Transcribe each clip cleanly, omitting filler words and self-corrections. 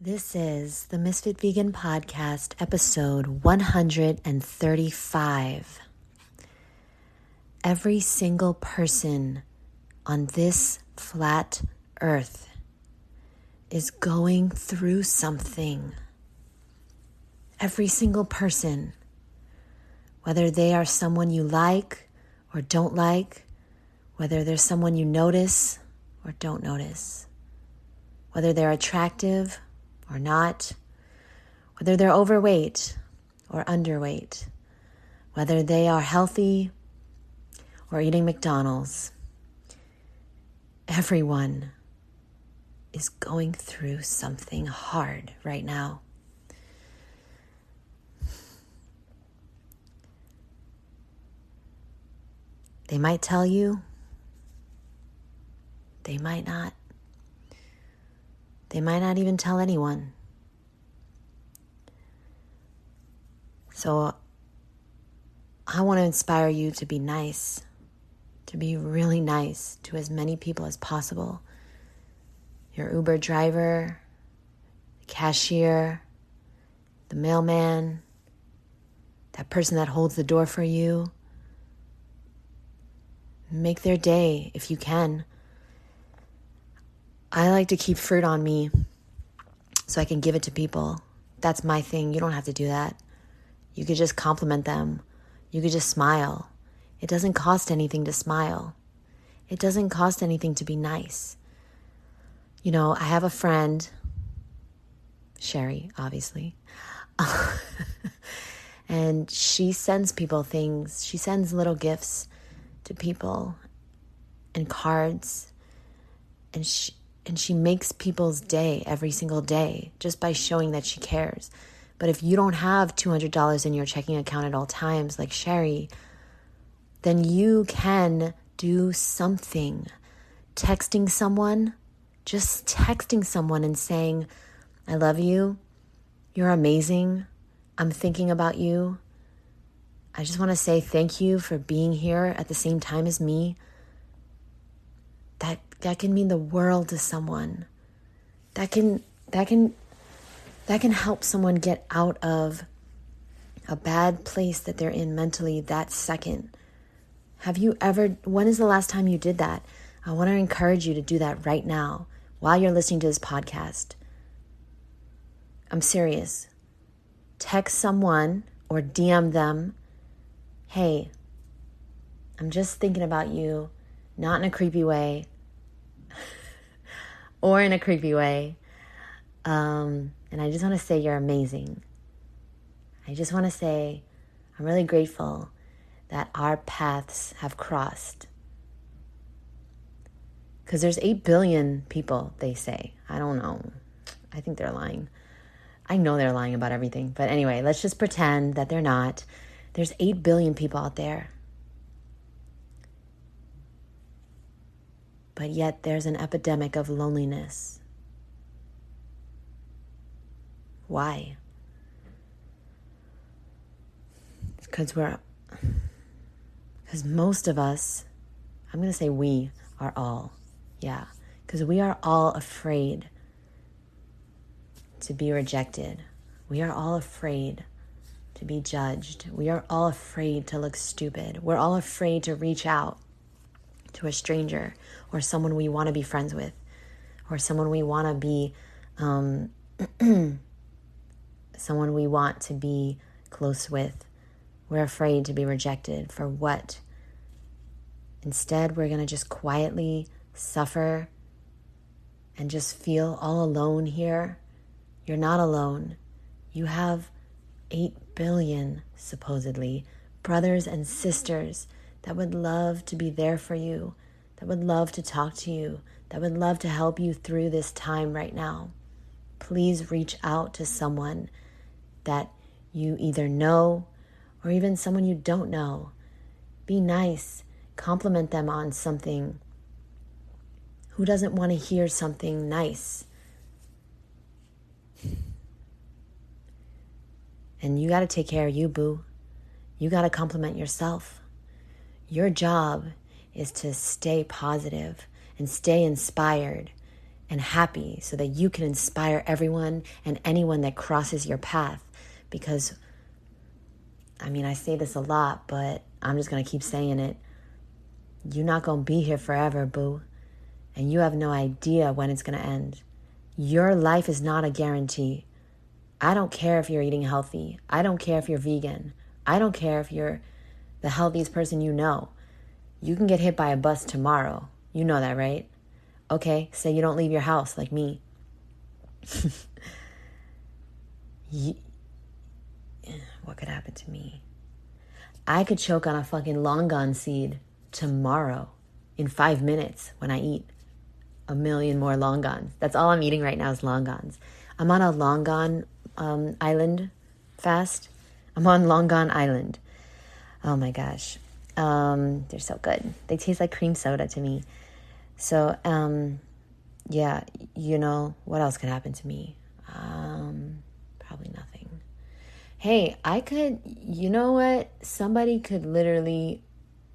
This is the Ms.FitVegan podcast, episode 135. Every single person on this flat earth is going through something. Every single person, whether they are someone you like or don't like, whether they're someone you notice or don't notice, whether they're attractive or not, whether they're overweight or underweight, whether they are healthy or eating McDonald's. Everyone is going through something hard right now. They might tell you, they might not. They might not even tell anyone. So I want to inspire you to be nice, to be really nice to as many people as possible. Your Uber driver, the cashier, the mailman, that person that holds the door for you. Make their day if you can. I like to keep fruit on me so I can give it to people. That's my thing. You don't have to do that. You could just compliment them. You could just smile. It doesn't cost anything to smile. It doesn't cost anything to be nice. You know, I have a friend, Sherry, obviously, and she sends people things. She sends little gifts to people and cards, and she makes people's day every single day just by showing that she cares. But if you don't have $200 in your checking account at all times, like Sherry, then you can do something. Texting someone, just texting someone and saying, I love you, you're amazing, I'm thinking about you. I just want to say thank you for being here at the same time as me. That can mean the world to someone. That can help someone get out of a bad place that they're in mentally that second. When is the last time you did that? I want to encourage you to do that right now while you're listening to this podcast. I'm serious. Text someone or DM them, hey, I'm just thinking about you, not in a creepy way, or in a creepy way. And I just want to say you're amazing. I just want to say I'm really grateful that our paths have crossed. Because there's 8 billion people, they say. I don't know. I think they're lying. I know they're lying about everything. But anyway, let's just pretend that they're not. There's 8 billion people out there. But yet there's an epidemic of loneliness. Why? Because most of us, I'm going to say we are all, because we are all afraid to be rejected. We are all afraid to be judged. We are all afraid to look stupid. We're all afraid to reach out to a stranger or someone we want to be friends with or someone we want to be someone we want to be close with. We're afraid to be rejected. For what? Instead, we're going to just quietly suffer and just feel all alone here. You're not alone. You have 8 billion, supposedly, brothers and sisters that would love to be there for you, that would love to talk to you, that would love to help you through this time right now. Please reach out to someone that you either know or even someone you don't know. Be nice. Compliment them on something. Who doesn't want to hear something nice? And you got to take care of you, boo. You got to compliment yourself. Your job is to stay positive and stay inspired and happy so that you can inspire everyone and anyone that crosses your path. Because, I say this a lot, but I'm just going to keep saying it. You're not going to be here forever, boo. And you have no idea when it's going to end. Your life is not a guarantee. I don't care if you're eating healthy. I don't care if you're vegan. I don't care if you're the healthiest person you know. You can get hit by a bus tomorrow. You know that, right? Okay, say you don't leave your house like me. What could happen to me? I could choke on a fucking long gone seed tomorrow in 5 minutes when I eat a million more long gons. That's all I'm eating right now is long gons. I'm on a long gone island fast. I'm on Long Gone Island. Oh my gosh. They're so good. They taste like cream soda to me. So, yeah, what else could happen to me? Probably nothing. Hey, you know what? Somebody could literally,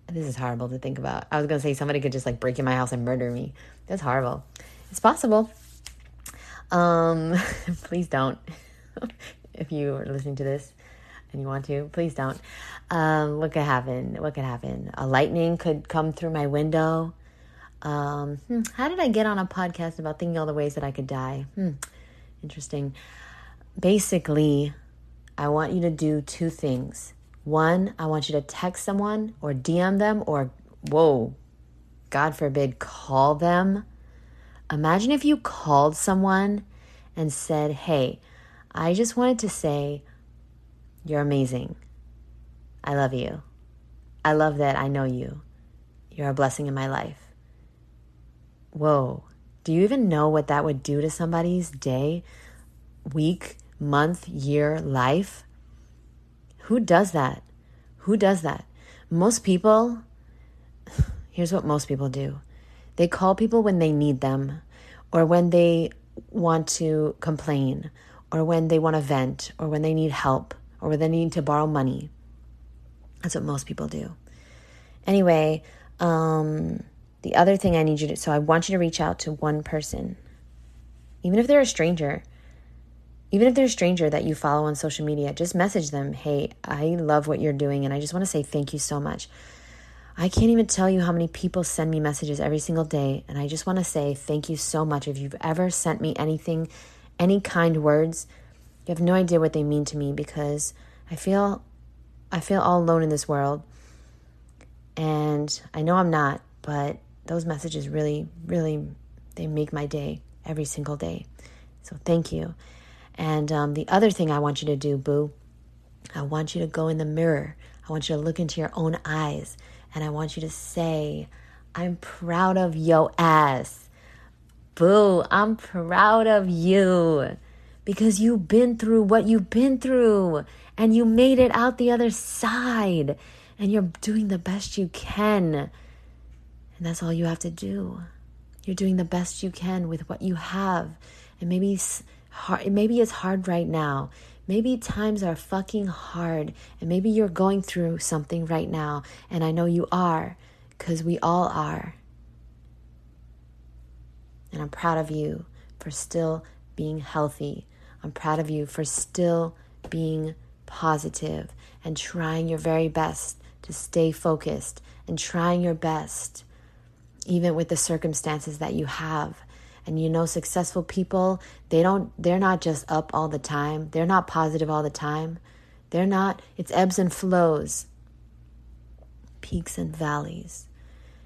this is horrible to think about. I was going to say somebody could just break in my house and murder me. That's horrible. It's possible. Please don't. If you are listening to this and you want to, please don't. What could happen? A lightning could come through my window. How did I get on a podcast about thinking all the ways that I could die? Interesting. Basically, I want you to do 2 things. 1, I want you to text someone or DM them or, God forbid, call them. Imagine if you called someone and said, hey, I just wanted to say you're amazing. I love you. I love that I know you. You're a blessing in my life. Whoa. Do you even know what that would do to somebody's day, week, month, year, life? Who does that? Most people, here's what most people do. They call people when they need them, or when they want to complain, or when they want to vent, or when they need help, or when they need to borrow money. That's what most people do. Anyway, the other thing I need you to, so I want you to reach out to one person, even if they're a stranger. Even if they're a stranger that you follow on social media, just message them. Hey, I love what you're doing, and I just want to say thank you so much. I can't even tell you how many people send me messages every single day, and I just want to say thank you so much. If you've ever sent me anything, any kind words, you have no idea what they mean to me, because I feel all alone in this world, and I know I'm not, but those messages really, really, they make my day every single day. So thank you. And the other thing I want you to do, boo, I want you to go in the mirror. I want you to look into your own eyes, and I want you to say, I'm proud of yo ass. Boo, I'm proud of you, because you've been through what you've been through, and you made it out the other side, and you're doing the best you can. And that's all you have to do. You're doing the best you can with what you have. And maybe it's hard right now. Maybe times are fucking hard, and maybe you're going through something right now, and I know you are, because we all are. And I'm proud of you for still being healthy. I'm proud of you for still being positive and trying your very best to stay focused and trying your best, even with the circumstances that you have. And successful people, they're not just up all the time. They're not positive all the time. It's ebbs and flows, peaks and valleys.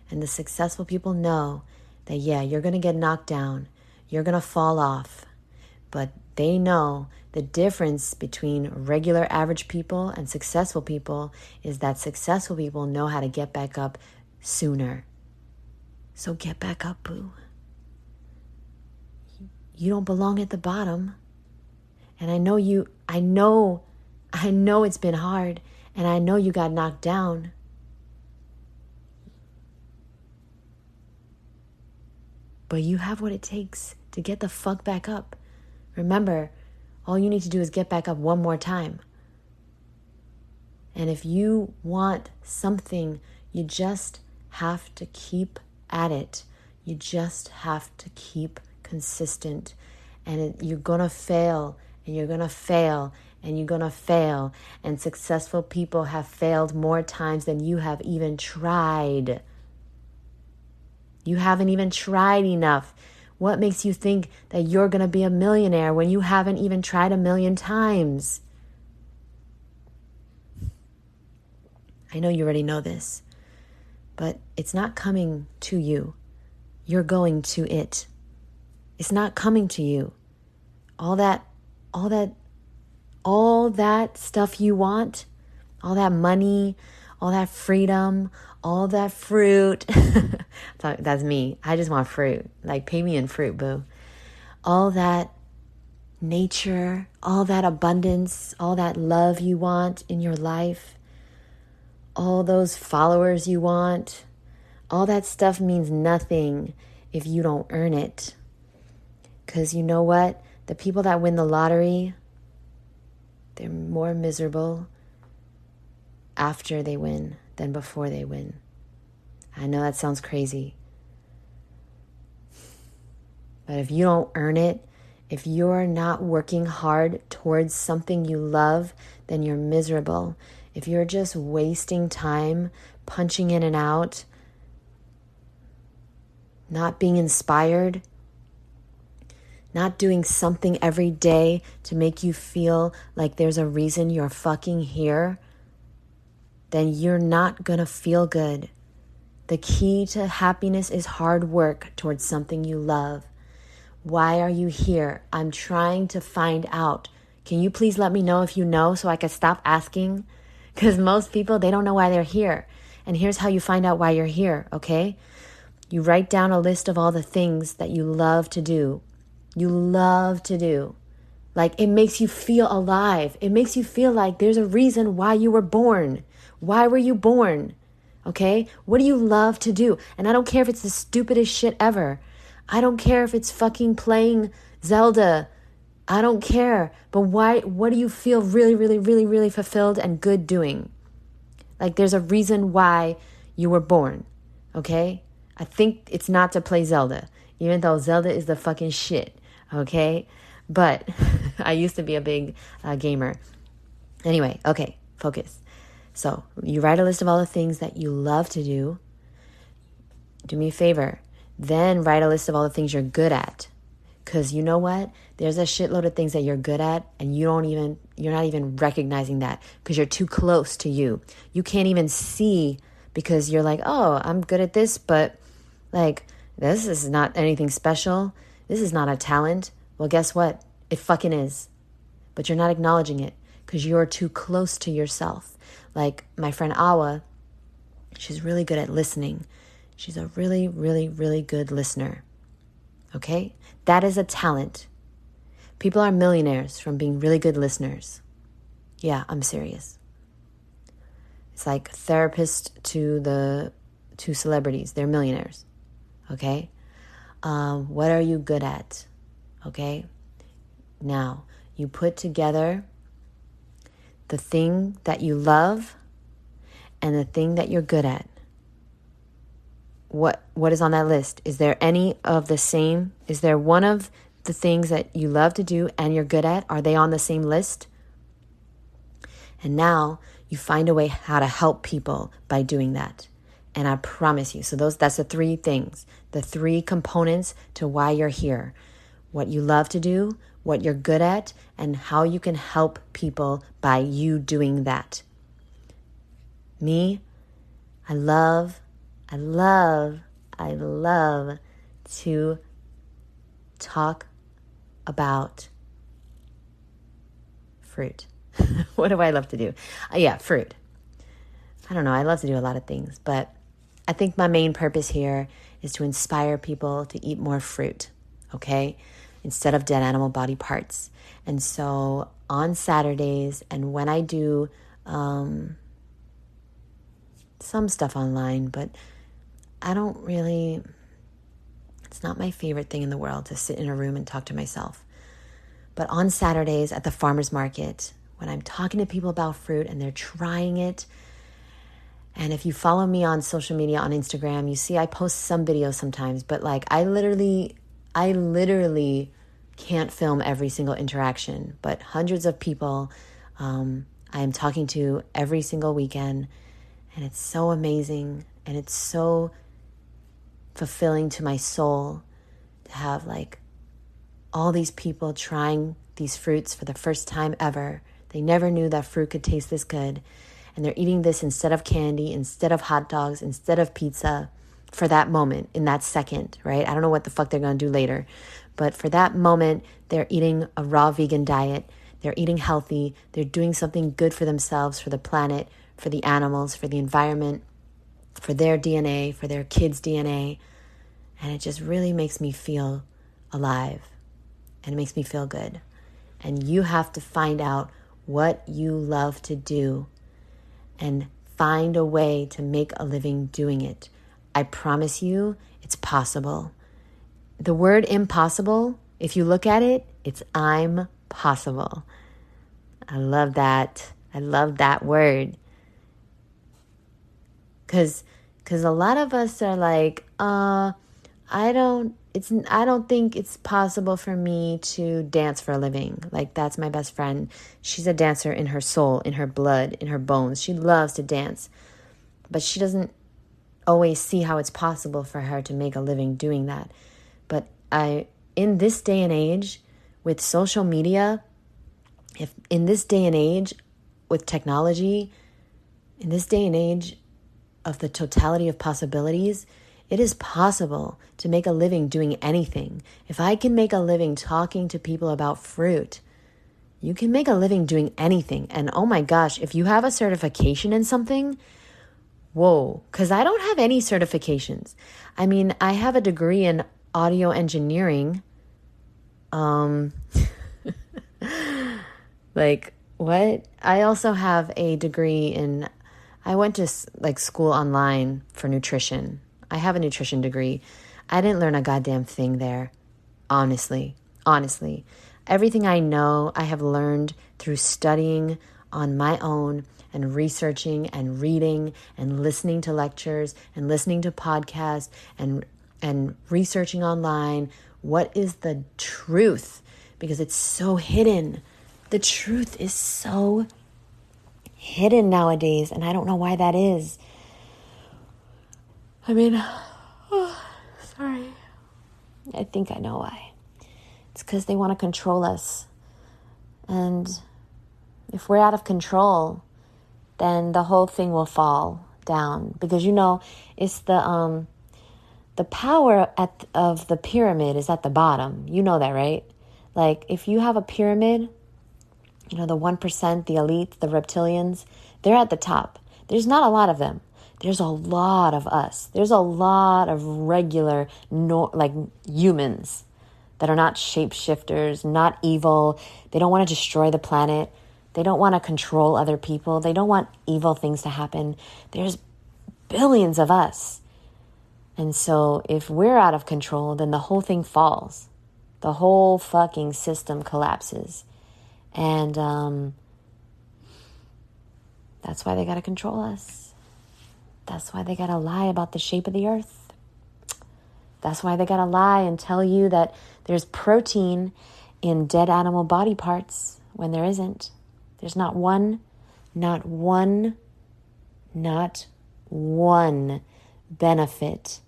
And the successful people know that, you're going to get knocked down. You're going to fall off. But they know the difference between regular average people and successful people is that successful people know how to get back up sooner. So get back up, boo. You don't belong at the bottom. And I know it's been hard, and I know you got knocked down. But you have what it takes to get the fuck back up. Remember, all you need to do is get back up one more time. And if you want something, you just have to keep at it. You just have to keep consistent. And you're going to fail, and you're going to fail, and you're going to fail. And successful people have failed more times than you have even tried. You haven't even tried enough. What makes you think that you're going to be a millionaire when you haven't even tried 1,000,000 times? I know you already know this, but it's not coming to you. You're going to it. It's not coming to you. All that stuff you want, all that money, all that freedom, all that fruit. That's me. I just want fruit. Like, pay me in fruit, boo. All that nature, all that abundance, all that love you want in your life, all those followers you want, all that stuff means nothing if you don't earn it. Because you know what? The people that win the lottery, they're more miserable after they win than before they win. I know that sounds crazy. But if you don't earn it, if you're not working hard towards something you love, then you're miserable. If you're just wasting time, punching in and out, not being inspired, not doing something every day to make you feel like there's a reason you're fucking here, then you're not gonna feel good. The key to happiness is hard work towards something you love. Why are you here? I'm trying to find out. Can you please let me know if you know so I can stop asking? Because most people, they don't know why they're here. And here's how you find out why you're here, okay? You write down a list of all the things that you love to do. You love to do. Like, it makes you feel alive. It makes you feel like there's a reason why you were born. Why were you born? Okay? What do you love to do? And I don't care if it's the stupidest shit ever. I don't care if it's fucking playing Zelda. I don't care. But why? What do you feel really, really, really, really fulfilled and good doing? Like, there's a reason why you were born. Okay? I think it's not to play Zelda, even though Zelda is the fucking shit. Okay? But I used to be a big gamer. Anyway, okay, focus. So you write a list of all the things that you love to do. Do me a favor. Then write a list of all the things you're good at. Because you know what? There's a shitload of things that you're good at, and you're not even recognizing that because you're too close to you. You can't even see because you're like, oh, I'm good at this, but like, this is not anything special. This is not a talent. Well, guess what? It fucking is. But you're not acknowledging it because you're too close to yourself. Like my friend Awa, she's really good at listening. She's a really, really, really good listener. Okay? That is a talent. People are millionaires from being really good listeners. Yeah, I'm serious. It's like therapist to celebrities. They're millionaires. Okay? What are you good at? Okay? Now, you put together the thing that you love and the thing that you're good at. What is on that list? Is there any of the same? Is there one of the things that you love to do and you're good at? Are they on the same list? And now you find a way how to help people by doing that. And I promise you, so that's the three things, the three components to why you're here. What you love to do, what you're good at, and how you can help people by you doing that. Me, I love to talk about fruit. What do I love to do? Yeah, fruit. I don't know. I love to do a lot of things, but I think my main purpose here is to inspire people to eat more fruit, okay? Instead of dead animal body parts. And so on Saturdays, and when I do some stuff online, but I don't really, it's not my favorite thing in the world to sit in a room and talk to myself. But on Saturdays at the farmer's market, when I'm talking to people about fruit and they're trying it, and if you follow me on social media, on Instagram, you see I post some videos sometimes, but like I literally I literally can't film every single interaction, but hundreds of people I am talking to every single weekend, and it's so amazing, and it's so fulfilling to my soul to have like all these people trying these fruits for the first time ever. They never knew that fruit could taste this good, and they're eating this instead of candy, instead of hot dogs, instead of pizza, for that moment, in that second, right? I don't know what the fuck they're going to do later, but for that moment, they're eating a raw vegan diet. They're eating healthy. They're doing something good for themselves, for the planet, for the animals, for the environment, for their DNA, for their kids' DNA. And it just really makes me feel alive, and it makes me feel good. And you have to find out what you love to do and find a way to make a living doing it. I promise you, it's possible. The word impossible, if you look at it, it's I'm possible. I love that. I love that word. Because a lot of us are like, I don't think it's possible for me to dance for a living. Like, that's my best friend. She's a dancer in her soul, in her blood, in her bones. She loves to dance, but she doesn't always see how it's possible for her to make a living doing that. But in this day and age with social media, if in this day and age with technology, in this day and age of the totality of possibilities, it is possible to make a living doing anything. If I can make a living talking to people about fruit, you can make a living doing anything. And oh my gosh, if you have a certification in something, whoa, because I don't have any certifications. I mean, I have a degree in audio engineering. Like, what? I also have a degree in, I went to like school online for nutrition. I have a nutrition degree. I didn't learn a goddamn thing there. Honestly. Everything I know, I have learned through studying on my own and researching and reading and listening to lectures and listening to podcasts and researching online. What is the truth? Because it's so hidden. The truth is so hidden nowadays, and I don't know why that is. I mean, sorry. I think I know why. It's because they want to control us. And if we're out of control, then the whole thing will fall down. Because, it's the power of the pyramid is at the bottom. You know that, right? Like, if you have a pyramid, the 1%, the elite, the reptilians, they're at the top. There's not a lot of them. There's a lot of us. There's a lot of regular, humans that are not shapeshifters, not evil. They don't want to destroy the planet. They don't want to control other people. They don't want evil things to happen. There's billions of us. And so if we're out of control, then the whole thing falls. The whole fucking system collapses. And that's why they got to control us. That's why they got to lie about the shape of the earth. That's why they got to lie and tell you that there's protein in dead animal body parts when there isn't. There's not one benefit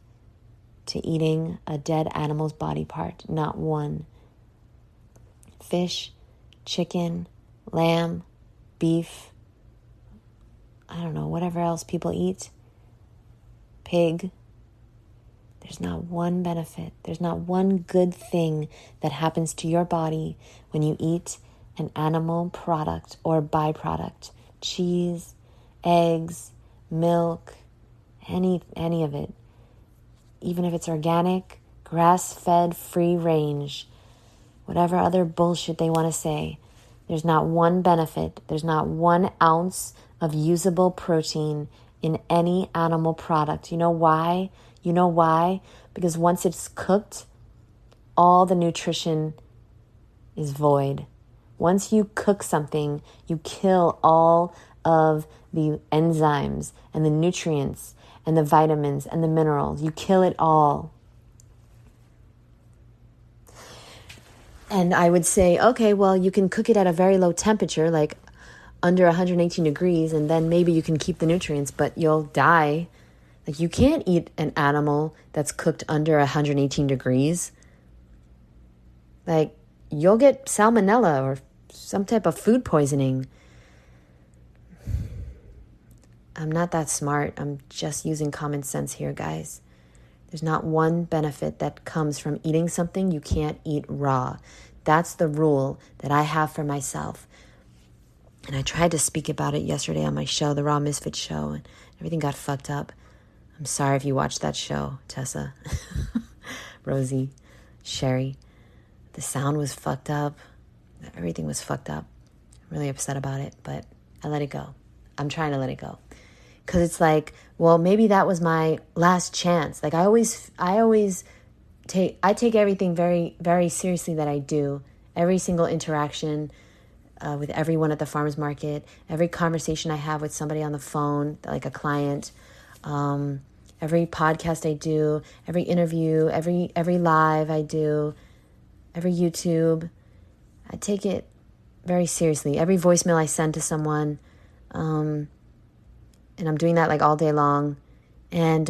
to eating a dead animal's body part. Not one. Fish, chicken, lamb, beef, I don't know, whatever else people eat, pig. There's not one benefit. There's not one good thing that happens to your body when you eat an animal product or byproduct. Cheese, eggs, milk, any of it. Even if it's organic, grass-fed, free range, whatever other bullshit they want to say. There's not one benefit. There's not 1 ounce of usable protein in any animal product. You know why? Because once it's cooked, all the nutrition is void. Once you cook something, you kill all of the enzymes and the nutrients and the vitamins and the minerals. You kill it all. And I would say, okay, well, you can cook it at a very low temperature, like under 118 degrees, and then maybe you can keep the nutrients, but you'll die. Like, you can't eat an animal that's cooked under 118 degrees. Like, you'll get salmonella or some type of food poisoning. I'm not that smart. I'm just using common sense here, guys. There's not one benefit that comes from eating something you can't eat raw. That's the rule that I have for myself. And I tried to speak about it yesterday on my show, the Raw Misfit Show, and everything got fucked up. I'm sorry if you watched that show, Tessa, Rosie, Sherry. The sound was fucked up. Everything was fucked up. I'm really upset about it, but I let it go. I'm trying to let it go. Because it's like, well, maybe that was my last chance. Like, I take everything very, very seriously that I do. Every single interaction with everyone at the farmer's market, every conversation I have with somebody on the phone, like a client, every podcast I do, every interview, every live I do, every YouTube, I take it very seriously. Every voicemail I send to someone, and I'm doing that like all day long. And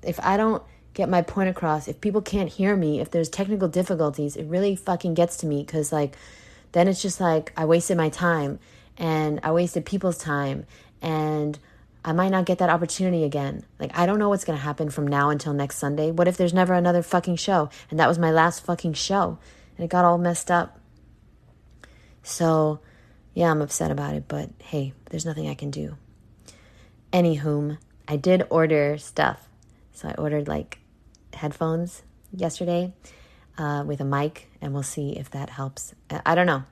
if I don't get my point across, if people can't hear me, if there's technical difficulties, it really fucking gets to me, because like then it's just like I wasted my time and I wasted people's time, and I might not get that opportunity again. Like, I don't know what's going to happen from now until next Sunday. What if there's never another fucking show? And that was my last fucking show, and it got all messed up. So yeah, I'm upset about it, but hey, there's nothing I can do. Anywhom, I did order stuff. So I ordered like headphones yesterday with a mic, and we'll see if that helps. I don't know.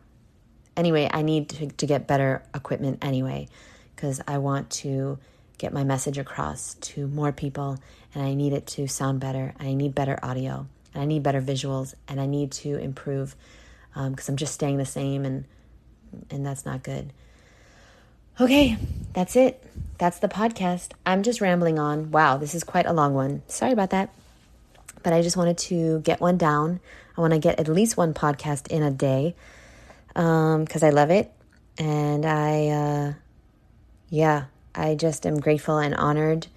Anyway, I need to get better equipment anyway, because I want to get my message across to more people, and I need it to sound better. I need better audio, and I need better visuals, and I need to improve because I'm just staying the same, and that's not good. Okay, that's it. That's the podcast. I'm just rambling on. Wow, this is quite a long one. Sorry about that. But I just wanted to get one down. I want to get at least one podcast in a day because I love it. And I just am grateful and honored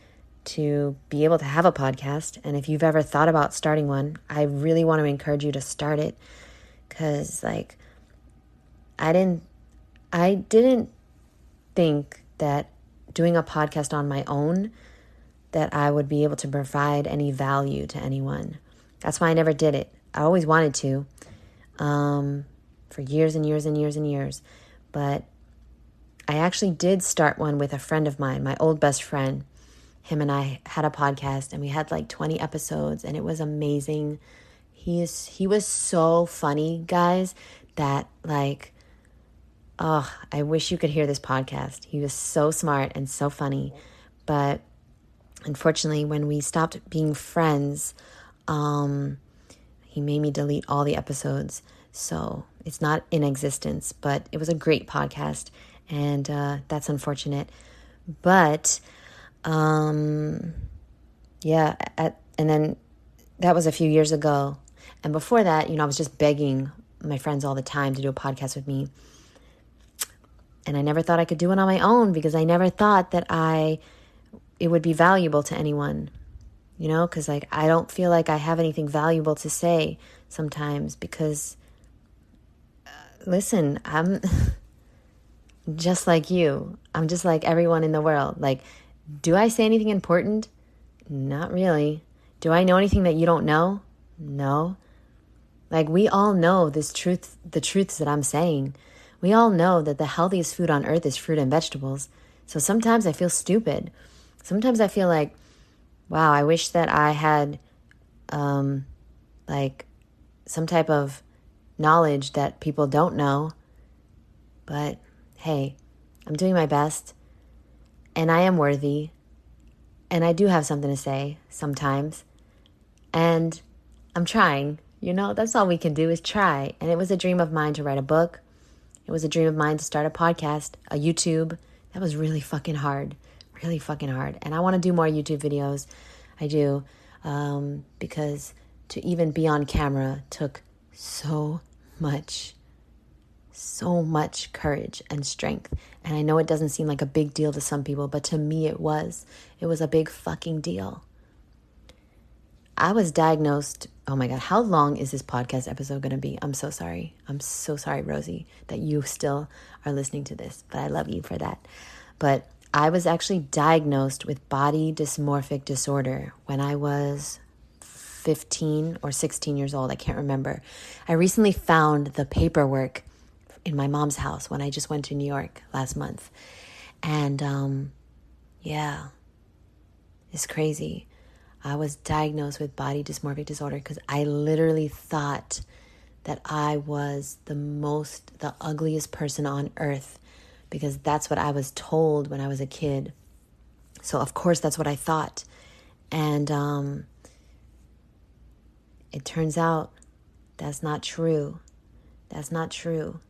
to be able to have a podcast. And if you've ever thought about starting one, I really want to encourage you to start it, because like I didn't think that doing a podcast on my own that I would be able to provide any value to anyone. That's why I never did it. I always wanted to for years and years and years and years. But I actually did start one with a friend of mine, my old best friend. Him and I had a podcast, and we had like 20 episodes, and it was amazing. He was so funny, guys, that like, oh, I wish you could hear this podcast. He was so smart and so funny. But unfortunately, when we stopped being friends, he made me delete all the episodes. So it's not in existence, but it was a great podcast, and that's unfortunate. But and then that was a few years ago. And before that, I was just begging my friends all the time to do a podcast with me. And I never thought I could do it on my own, because I never thought that it would be valuable to anyone, because like I don't feel like I have anything valuable to say sometimes, because listen, I'm just like you. I'm just like everyone in the world. Like, do I say anything important? Not really. Do I know anything that you don't know? No. Like, we all know the truths that I'm saying. We all know that the healthiest food on earth is fruit and vegetables. So sometimes I feel stupid. Sometimes I feel like, wow, I wish that I had like some type of knowledge that people don't know. But hey, I'm doing my best, and I am worthy, and I do have something to say sometimes, and I'm trying. That's all we can do is try. And it was a dream of mine to write a book. It was a dream of mine to start a podcast, a YouTube. That was really fucking hard. Really fucking hard. And I want to do more YouTube videos. I do. Because to even be on camera took so much courage and strength. And I know it doesn't seem like a big deal to some people, but to me it was. It was a big fucking deal. I was diagnosed, oh my God, how long is this podcast episode going to be? I'm so sorry. I'm so sorry, Rosie, that you still are listening to this, but I love you for that. But I was actually diagnosed with body dysmorphic disorder when I was 15 or 16 years old. I can't remember. I recently found the paperwork in my mom's house when I just went to New York last month. And yeah, it's crazy. I was diagnosed with body dysmorphic disorder because I literally thought that I was the ugliest person on earth, because that's what I was told when I was a kid. So of course that's what I thought. And it turns out that's not true. That's not true.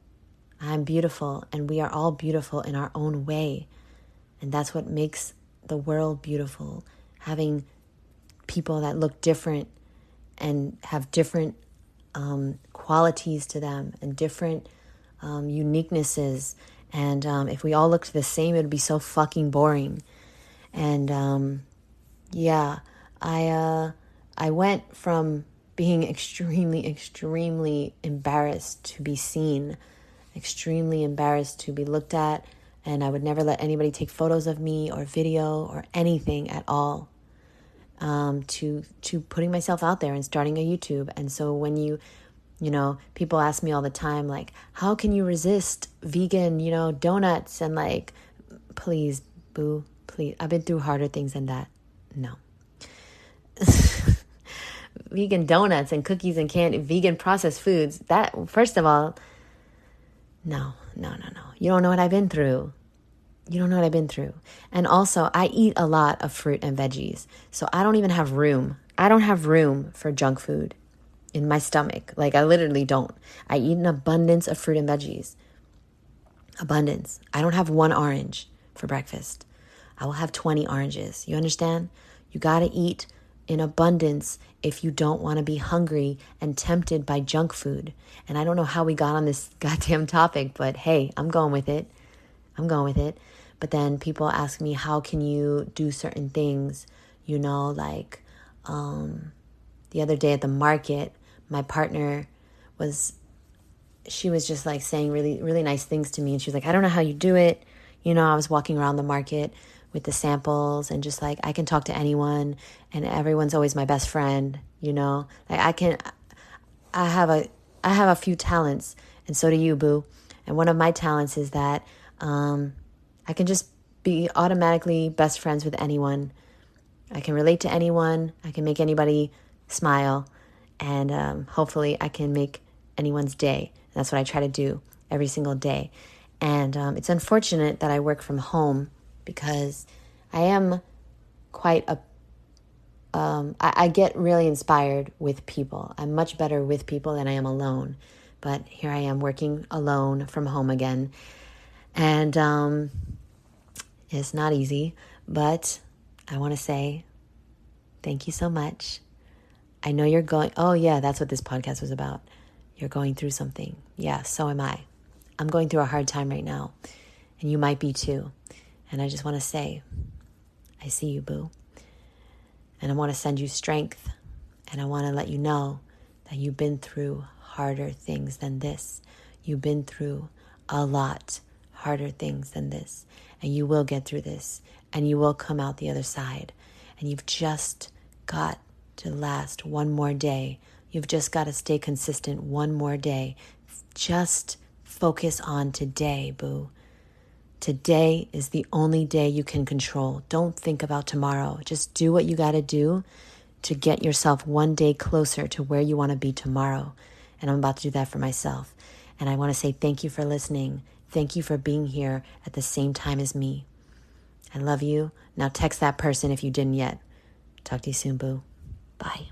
I'm beautiful, and we are all beautiful in our own way. And that's what makes the world beautiful. Having people that look different and have different qualities to them and different uniquenesses. And if we all looked the same, it would be so fucking boring. And yeah, I went from being extremely embarrassed to be seen, extremely embarrassed to be looked at, and I would never let anybody take photos of me or video or anything at all, to putting myself out there and starting a YouTube. And so when you know, people ask me all the time, like, how can you resist vegan, donuts? And like, please, boo, please. I've been through harder things than that. No. Vegan donuts and cookies and candy, vegan processed foods. That, first of all, no. You don't know what I've been through. You don't know what I've been through. And also, I eat a lot of fruit and veggies. So I don't even have room. I don't have room for junk food in my stomach. Like, I literally don't. I eat an abundance of fruit and veggies. Abundance. I don't have one orange for breakfast. I will have 20 oranges. You understand? You got to eat in abundance if you don't want to be hungry and tempted by junk food. And I don't know how we got on this goddamn topic, but hey, I'm going with it. But then people ask me, how can you do certain things? Like the other day at the market, my partner she was just like saying really, really nice things to me. And she was like, I don't know how you do it. I was walking around the market with the samples and just like, I can talk to anyone and everyone's always my best friend, like I have a few talents, and so do you, boo. And one of my talents is that I can just be automatically best friends with anyone. I can relate to anyone. I can make anybody smile. And hopefully I can make anyone's day. And that's what I try to do every single day. And it's unfortunate that I work from home, because I am quite I get really inspired with people. I'm much better with people than I am alone. But here I am working alone from home again. And it's not easy, but I want to say thank you so much. I know you're going, oh yeah, that's what this podcast was about. You're going through something. Yeah, so am I. I'm going through a hard time right now, and you might be too. And I just want to say, I see you, boo. And I want to send you strength, and I want to let you know that you've been through harder things than this. You've been through a lot harder things than this, and you will get through this, and you will come out the other side. And you've just got to last one more day. You've just got to stay consistent one more day. Just focus on today, boo. Today is the only day you can control. Don't think about tomorrow. Just do what you got to do to get yourself one day closer to where you want to be tomorrow. And I'm about to do that for myself. And I want to say thank you for listening. Thank you for being here at the same time as me. I love you. Now text that person if you didn't yet. Talk to you soon, boo. Bye.